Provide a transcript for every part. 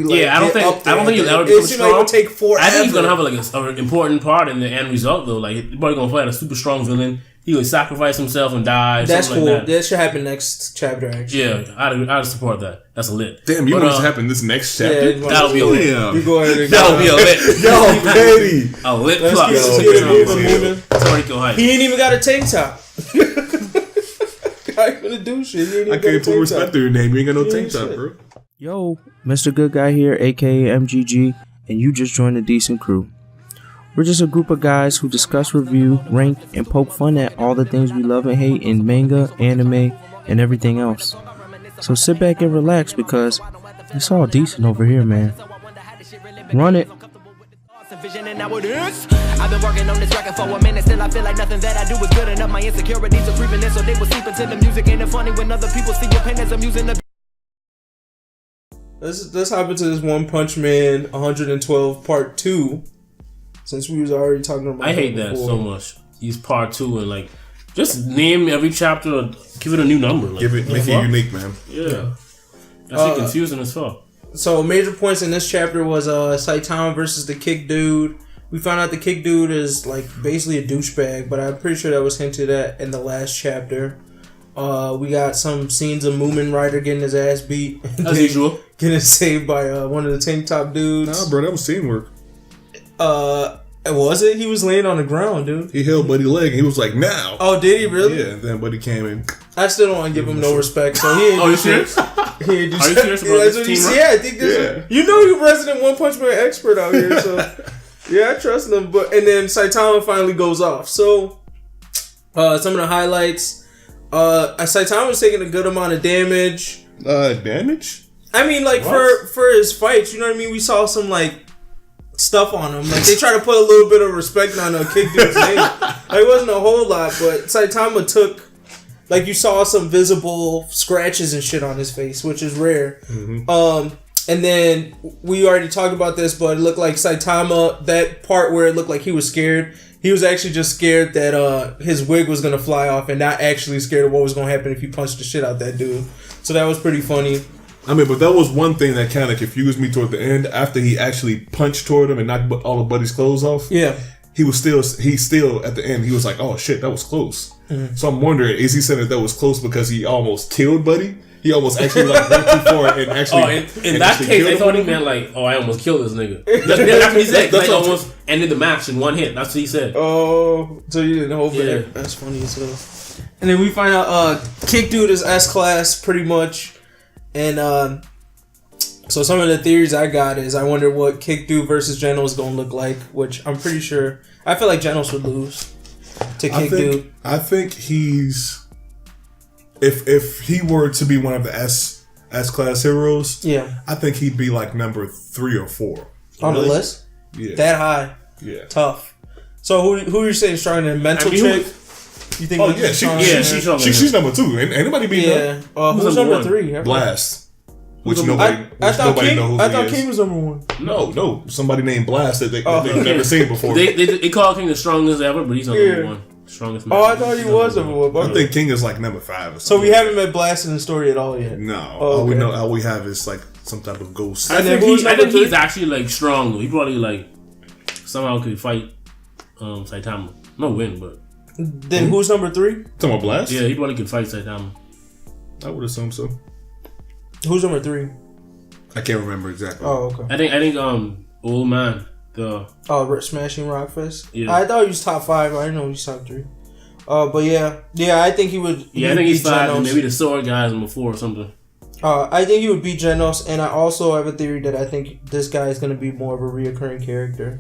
I don't think he'll ever become strong. Like take forever. I think he's gonna have like an important part in the end result though. Like he's probably gonna fight a super strong villain. He would sacrifice himself and die. That's cool. Like that should happen next chapter. Actually, yeah, I'd support that. That's a lit. Damn, you want it to happen this next chapter? Yeah, that'll be a lit. You go ahead and that'll be a lit. Yo, petty. A lit plot. Toriko hype. He ain't even got a tank top. I ain't gonna do shit. I can't put respect to your name. You ain't got no tank top, bro. Yo, Mr. Good Guy here, aka MGG, and you just joined a decent crew. We're just a group of guys who discuss, review, rank, and poke fun at all the things we love and hate in manga, anime, and everything else. So sit back and relax because it's all decent over here, man. Run it. I've been working on this record for a minute. Still I feel like nothing that I do is good enough. My insecurities are creeping in, so they will sleep until the music ain't funny when other people see your pain as I'm using the. Let's hop into this One Punch Man 112 Part 2. Since we was already talking about I hate that so much. He's Part 2 and like just name every chapter or give it a new number. Like, make it unique, man. Yeah. That's confusing as fuck. So major points in this chapter was Saitama versus the Kick Dude. We found out the Kick Dude is like basically a douchebag, but I'm pretty sure that was hinted at in the last chapter. We got some scenes of Mumen Rider getting his ass beat. As usual. Getting saved by one of the tank top dudes. Nah, bro, that was teamwork. Was it? He was laying on the ground, dude. He held Buddy's leg and he was like, now. Oh, did he really? Yeah, and then Buddy came in. I still don't want to give him no respect, so he ain't. Oh, you serious? He ain't do Are you serious about this team? Yeah, I think this. Yeah. You know you're resident One Punch Man expert out here, so yeah, I trust him. And then Saitama finally goes off. So, some of the highlights. Saitama was taking a good amount of damage. Damage? I mean, like for his fights, you know what I mean. We saw some like stuff on him. Like they try to put a little bit of respect on a Kick Dude's name. Like, it wasn't a whole lot, but Saitama took. Like, you saw some visible scratches and shit on his face, which is rare. Mm-hmm. And then, we already talked about this, but it looked like Saitama, that part where it looked like he was scared, he was actually just scared that his wig was going to fly off and not actually scared of what was going to happen if he punched the shit out that dude. So that was pretty funny. I mean, but that was one thing that kind of confused me toward the end. After he actually punched toward him and knocked all of Buddy's clothes off. Yeah. He still at the end, he was like, oh shit, that was close. Mm-hmm. So I'm wondering, is he saying that was close because he almost killed Buddy? He almost actually like went too far and actually. In that case, I thought he meant like, oh, I almost killed this nigga. That's what he said. That's like almost ended the match in one hit. That's what he said. Oh, so you didn't hold it. That's funny as hell. And then we find out Kick Dude is S-Class pretty much. And so some of the theories I got is I wonder what Kick Dude versus Genos is going to look like, which I'm pretty sure. I feel like Genos would lose to Kick Dude. I think he's... If he were to be one of the S-Class heroes, yeah, I think he'd be like number 3 or 4. On the list? Yeah. That high? Yeah. Tough. So who are you saying stronger than Mental Chick? You think? Oh yeah, she's number 2. Anybody beat her? Who's number 3? Blast. Which nobody knows who he I thought King was number 1. No, somebody named Blast that they've never seen before. They call King the strongest ever, but he's number 1. Strongest man. Oh, I thought he was number 1. I think King is like number 5. So we haven't met Blast in the story at all yet. No, all we have is like some type of ghost. I think he's actually like strong though. He probably like somehow could fight Saitama. No win, but then who's number 3? Talking about Blast? Yeah, he probably could fight Saitama. I would assume so. Who's number 3? I can't remember exactly. Oh, okay. I think old man. Smashing Rockfist. Yeah, I thought he was top 5. I didn't know he was top 3. But yeah, I think he would. Yeah, I think he's 5. Maybe the sword guys number 4 or something. I think he would beat Genos, and I also have a theory that I think this guy is going to be more of a reoccurring character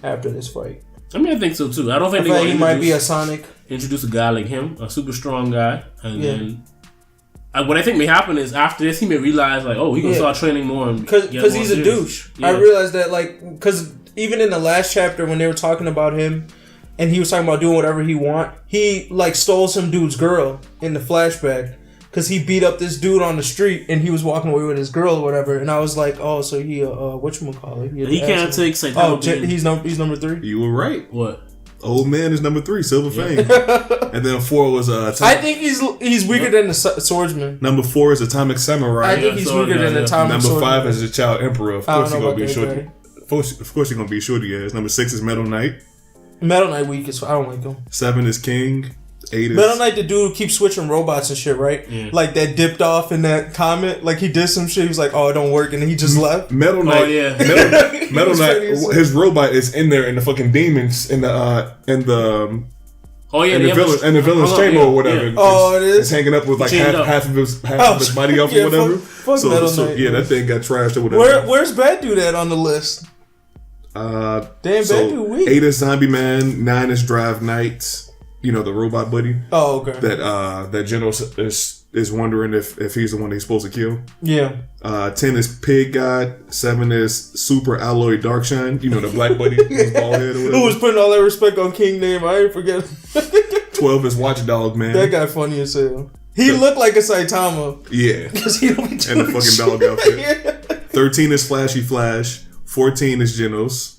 after this fight. I mean, I think so too. I don't think he might be a Sonic. Introduce a guy like him, a super strong guy, and then. What I think may happen is after this, he may realize like, oh, he can start training more because he's a douche. Yeah. I realized that because even in the last chapter when they were talking about him, and he was talking about doing whatever he want, he like stole some dude's girl in the flashback because he beat up this dude on the street and he was walking away with his girl or whatever. And I was like, oh, so he whatchamacallit? He can't take Saitama. Oh, he's number 3. You were right. What? Old man is number 3, Silver Fang. And then 4 was I think he's weaker than the swordsman. Number 4 is Atomic Samurai. I think he's weaker than the Atomic Number Swordsman. 5 is the Child Emperor. Of course he's gonna be shorty. Of course he's gonna be shorty ass. Number 6 is Metal Knight. Metal Knight weak as I don't like him. 7 is King. 8 is Metal Knight, the dude who keeps switching robots and shit, right? Yeah. Like that dipped off in that comment. Like he did some shit. He was like, "Oh, it don't work," and then he just left. Metal Knight. Oh yeah. Metal Knight. His robot is in there in the fucking demons in the Oh yeah, in the villain's chamber or whatever. Yeah. Oh, it is. It's hanging up with like half of his body off or whatever. Fuck Metal Knight. Yeah, that thing got trashed or whatever. Where's Bad Dude at on the list? Damn, Bad Dude weak. 8 is Zombie Man. 9 is Drive Knight. You know, the robot buddy. Oh, okay. That General is wondering if he's the one he's supposed to kill. Yeah. 10 is Pig God. 7 is Super Alloy Darkshine. You know, the black buddy who's bald head or whatever. Who was putting all that respect on King name? I ain't forget. 12 is Watchdog Man. That guy funny as hell. He looked like a Saitama. Yeah. Because he don't be doing and the fucking dog outfit. 13 is Flashy Flash. 14 is Genos.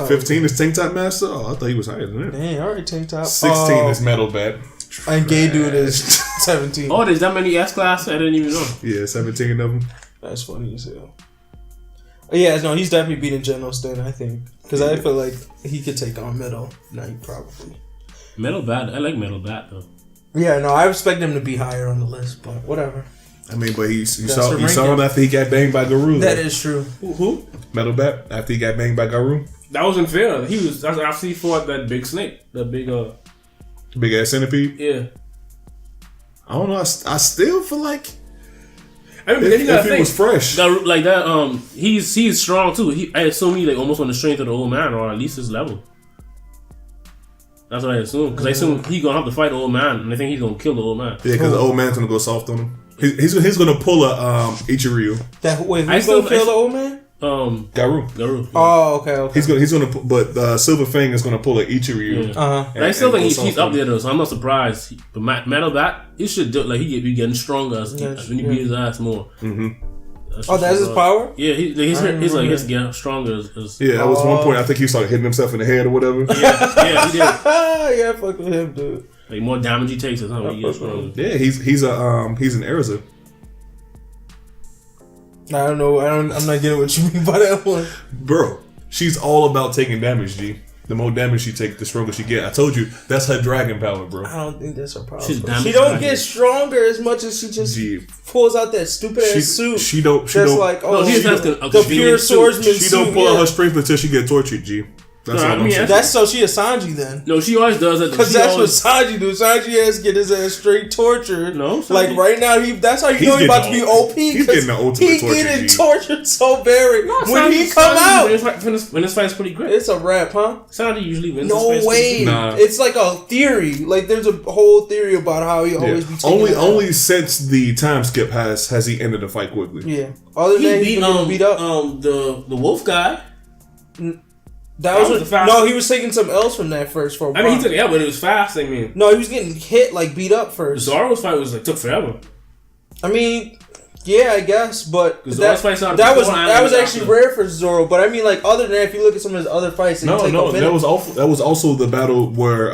15 is Tank Top Master. Oh, I thought he was higher than that. Dang, alright, Tank Top. 16 is Metal Bat. And Gay Dude is 17. Oh, there's that many S-Class? I didn't even know. Yeah, 17 of them. That's funny as hell. Yeah, no, he's definitely beating Genos then, I think. Because I feel like he could take on Metal Knight, probably. Metal Bat? I like Metal Bat, though. Yeah, no, I expect him to be higher on the list, but whatever. I mean, but you saw him after he got banged by Garou. That is true. Who? Metal Bat, after he got banged by Garou. That wasn't fair. That's after he fought that big snake. That big big ass centipede? Yeah. I don't know. I still feel like I mean, if he was fresh. Like that, he's strong too. I assume he like almost on the strength of the old man, or at least his level. That's what I assume. Because I assume he's gonna have to fight the old man, and I think he's gonna kill the old man. Yeah, because the old man's gonna go soft on him. He's gonna pull a Ichiryu. Who's gonna kill the old man? Garou. Yeah. Oh, okay. He's gonna but Silver Fang is gonna pull an Ichiryu. Yeah. And I still think he's up there though, so I'm not surprised. But Metal Bat, he should do he be getting stronger when you beat his ass more. Mm-hmm. That's his power? Yeah, he's like he's getting stronger. That was one point. I think he started hitting himself in the head or whatever. Yeah, he did. Yeah, fuck with him, dude. Like more damage he takes is how he gets stronger. Yeah, he's an Erza. I don't know. I'm not getting what you mean by that one. Bro, she's all about taking damage, G. The more damage she takes, the stronger she get. I told you, that's her dragon power, bro. I don't think that's her problem. She don't get stronger as much as she just pulls out that stupid ass suit. She don't. The pure swordsman suit. She don't pull out her strength until she get tortured, G. That's so she a Sanji then. No, she always does that. Because that's what Sanji do. Sanji has to get his ass straight tortured. No, Sanji. Like right now, that's how you know he's about to be OP. He's getting the ultimate torture. He's getting tortured so very. When he come out, when this fight's pretty great. It's a wrap, huh? Sanji usually wins. No way. Nah. It's like a theory. Like there's a whole theory about how he always be taking only since the time skip has he ended the fight quickly. Yeah. Other than he beat up the wolf guy. That was the fast. No, he was taking something else from that first. For a while. I mean, he took it out, but it was fast. I mean, no, he was getting hit, like beat up first. Zoro's fight took forever. I mean, yeah, I guess, but that was actually rare for Zoro. But I mean, like other than that, if you look at some of his other fights, that was also the battle where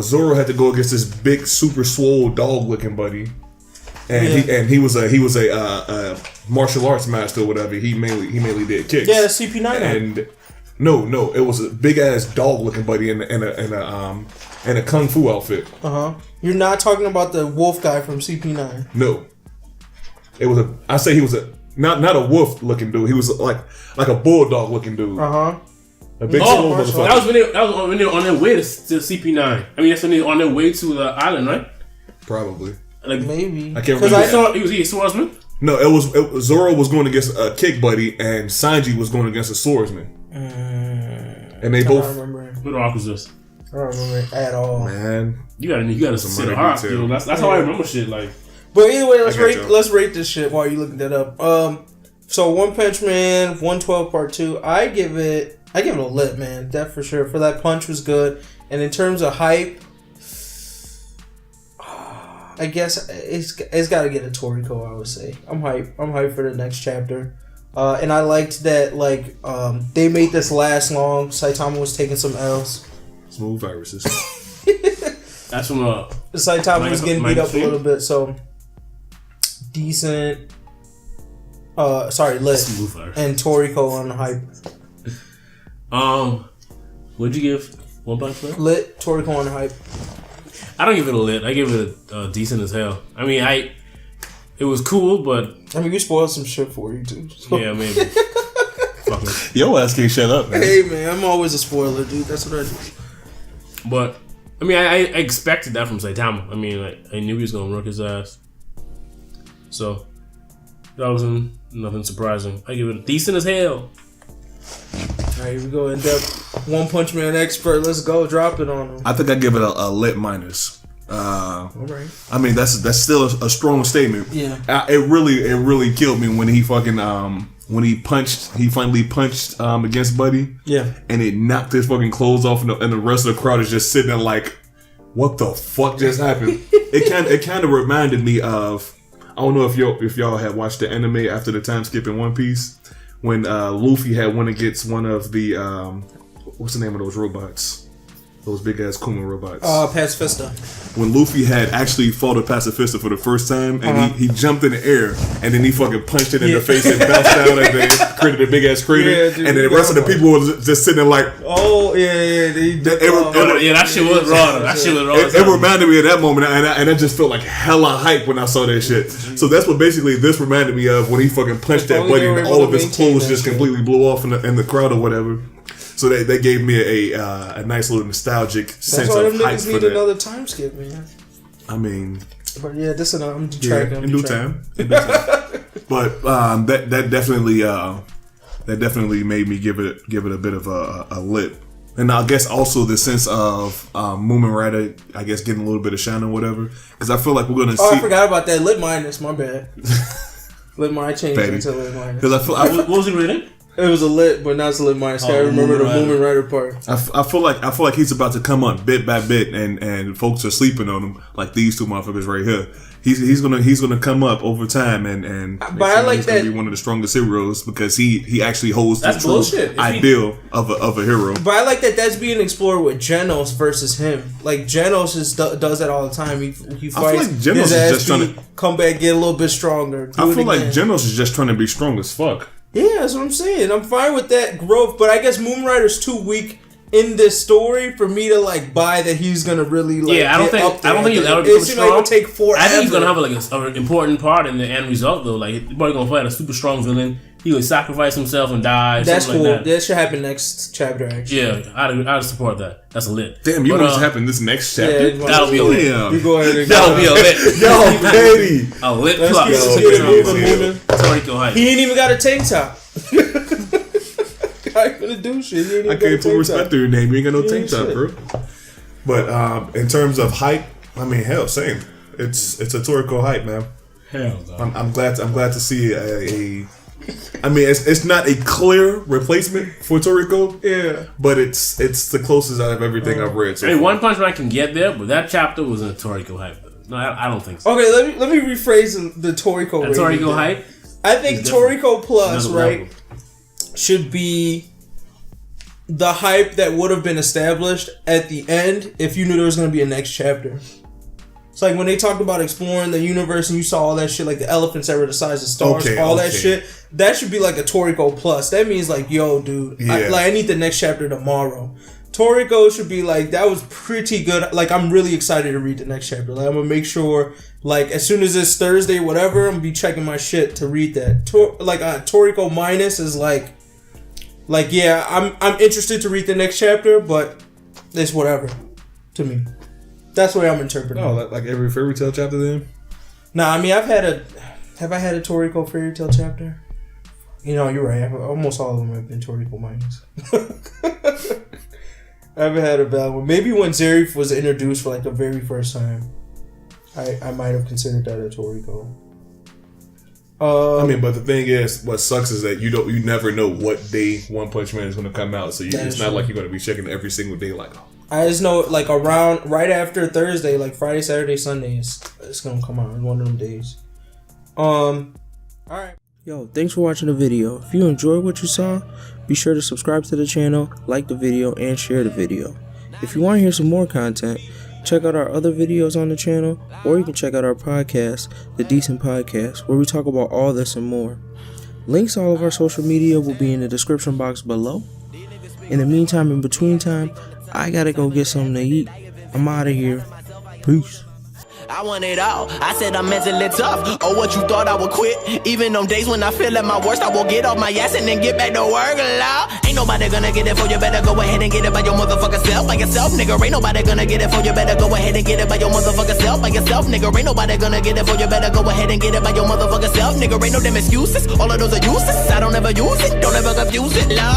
Zoro had to go against this big, super swole dog looking buddy. And he was a martial arts master or whatever. He mainly did kicks. Yeah, CP9. And no, it was a big ass dog looking buddy in a kung fu outfit. You're not talking about the wolf guy from CP9. No, it was he was not a wolf looking dude. He was like a bulldog looking dude. A big swole motherfucker. That was when they were on their way to CP9. I mean, that's when they were on their way to the island, right? Probably. Like maybe I can't remember. I saw he was a swordsman. No, it was Zoro was going against a kick buddy, and Sanji was going against a swordsman. And they both. I don't remember. What arc was this? I don't remember at all. Man, you gotta sit hard. That's how I remember shit. Like, but either way, let's rate this shit while you looking that up. So One Punch Man 112 Part 2. I give it a lit, man. That for sure. For that punch was good, and in terms of hype. I guess it's got to get a Toriko, I would say. I'm hyped for the next chapter. And I liked that like they made this last long. Saitama was taking some L's. Smooth viruses. That's from Saitama was getting beat up a little bit, so decent. Lit and Toriko on the hype. What'd you give One Punch Man? Lit, Toriko on the hype. I don't give it a lit. I give it a decent as hell. I mean, it was cool, but I mean, we spoiled some shit for you too. So. Yeah, maybe. Fuck it. Yo ass can't shut up, man. Hey man, I'm always a spoiler, dude. That's what I do. But I mean, I expected that from Saitama. I mean, I knew he was gonna rook his ass. So that wasn't nothing surprising. I give it decent as hell. Alright, here we go. In depth. One Punch Man expert. Let's go. Drop it on him. I think I give it a lit minus. Alright. I mean, that's still a strong statement. Yeah. It really killed me when he fucking when he finally punched against Buddy. Yeah. And it knocked his fucking clothes off, and the rest of the crowd is just sitting there like, what the fuck just happened? It kind of reminded me of, I don't know if y'all had watched the anime after the time skip in One Piece, when Luffy had went against one of the what's the name of those robots? Those big ass Kuma robots. Pacifista. When Luffy had actually fought a Pacifista for the first time, and he jumped in the air, and then he fucking punched it in the face and bounced down, and then created a big ass crater. Yeah, dude, and then the rest of the people were just sitting there like, oh yeah. That shit was raw. That shit was raw. It reminded me of that moment, and I just felt like hella hype when I saw that shit. So that's what basically this reminded me of, when he fucking punched that Buddy, and all of his clothes just completely blew off in the crowd or whatever. So they gave me a nice little nostalgic sense of hype for that. That's why them niggas need another time skip, man. I mean, but yeah, this is I'm in due time. But that definitely made me give it a bit of a lit, and I guess also the sense of Mumen Rider, I guess, getting a little bit of shine or whatever, because I feel like we're gonna. Oh, I forgot about that lit minus. My bad. Lit minus. I changed it to lit minus. Because what was he reading? It was a lit, but not a lit minus. I remember the Mumen Rider part. I feel like he's about to come up bit by bit, and folks are sleeping on him, like these two motherfuckers right here. He's gonna come up over time, and but I like he's that. Gonna be one of the strongest heroes, because he actually holds the true ideal of a hero. But I like that that's being explored with Genos versus him. Like Genos does that all the time. He fights. I feel like Genos is just trying to come back, get a little bit stronger. I feel like Genos is just trying to be strong as fuck. Yeah, that's what I'm saying. I'm fine with that growth, but I guess Mumen Rider's too weak in this story for me to like buy that he's gonna really like. Yeah, I don't think he'll ever become strong. Like it'll take forever. I think he's gonna have like an important part in the end result though. Like he's probably gonna fight a super strong villain. He would sacrifice himself and die. That's cool. Like that should happen next chapter. Actually, yeah, I'd support that. That's a lit. Damn, you want it to happen this next chapter? Yeah, that'll be a lit. You go ahead and that'll be a lit. Yo, petty. A lit plus. He ain't even got a tank top. I ain't gonna do shit. I can't put respect to your name. You ain't got no tank top, bro. But in terms of hype, I mean, hell, same. It's a Toriko hype, man. Hell, no. I'm glad to see a I mean, it's not a clear replacement for Toriko. Yeah, but it's the closest out of everything I've read. So One Punch Man can get there, but that chapter was a Toriko hype. No, I don't think so. Okay, let me rephrase the Toriko. A Toriko hype. I think Toriko Plus, right, should be the hype that would have been established at the end if you knew there was going to be a next chapter. It's like when they talked about exploring the universe and you saw all that shit, like the elephants that were the size of stars, that shit. That should be like a Toriko Plus. That means like, yo, dude, I need the next chapter tomorrow. Toriko should be like, that was pretty good. Like, I'm really excited to read the next chapter. Like, I'm gonna make sure, like, as soon as it's Thursday, whatever, I'm gonna be checking my shit to read that. Toriko minus is like, yeah, I'm interested to read the next chapter, but it's whatever to me. That's the way I'm interpreting. Oh, like every fairy tale chapter then? Nah, I mean, have I had a Toriko fairy tale chapter? You know, you're right. Almost all of them have been Toriko minus. I haven't had a bad one. Maybe when Zerif was introduced for like the very first time, I might have considered that a Toriko. I mean, but the thing is, what sucks is that you never know what day One Punch Man is going to come out. So it's not like you're going to be checking every single day. Like, I just know like around right after Thursday, like Friday, Saturday, Sunday, it's going to come out in one of them days. All right. Yo, thanks for watching the video. If you enjoyed what you saw, be sure to subscribe to the channel, like the video, and share the video. If you want to hear some more content, check out our other videos on the channel, or you can check out our podcast, The Decent Podcast, where we talk about all this and more. Links to all of our social media will be in the description box below. In the meantime, in between time, I gotta go get something to eat. I'm out of here. Peace. I want it all. I said I'm mentally tough. Oh, what you thought I would quit? Even on days when I feel at my worst, I will get off my ass and then get back to work. Law. Ain't nobody gonna get it for you. Better go ahead and get it by your motherfucking self. By yourself, nigga. Ain't nobody gonna get it for you. Better go ahead and get it by your motherfucking self. By yourself, nigga. Ain't nobody gonna get it for you. Better go ahead and get it by your motherfucking self, nigga. Ain't no damn excuses. All of those are useless. I don't ever use it. Don't ever confuse it. Law.